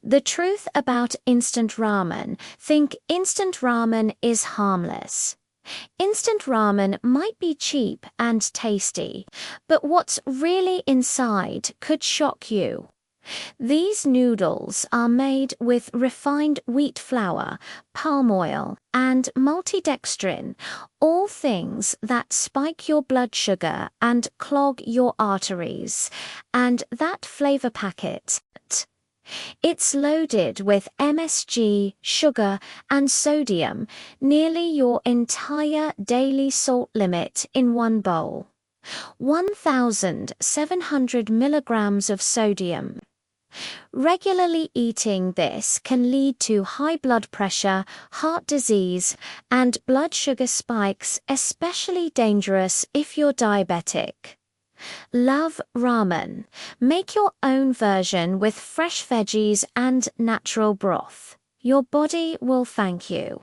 The truth about instant ramen: think instant ramen is harmless. Instant ramen might be cheap and tasty, but what's really inside could shock you. These noodles are made with refined wheat flour, palm oil, and maltodextrin, all things that spike your blood sugar and clog your arteries. And that flavor packet, it's loaded with MSG, sugar, and sodium, nearly your entire daily salt limit in one bowl. 1,700 milligrams of sodium. Regularly eating this can lead to high blood pressure, heart disease, and blood sugar spikes, especially dangerous if you're diabetic. Love ramen. Make your own version with fresh veggies and natural broth. Your body will thank you.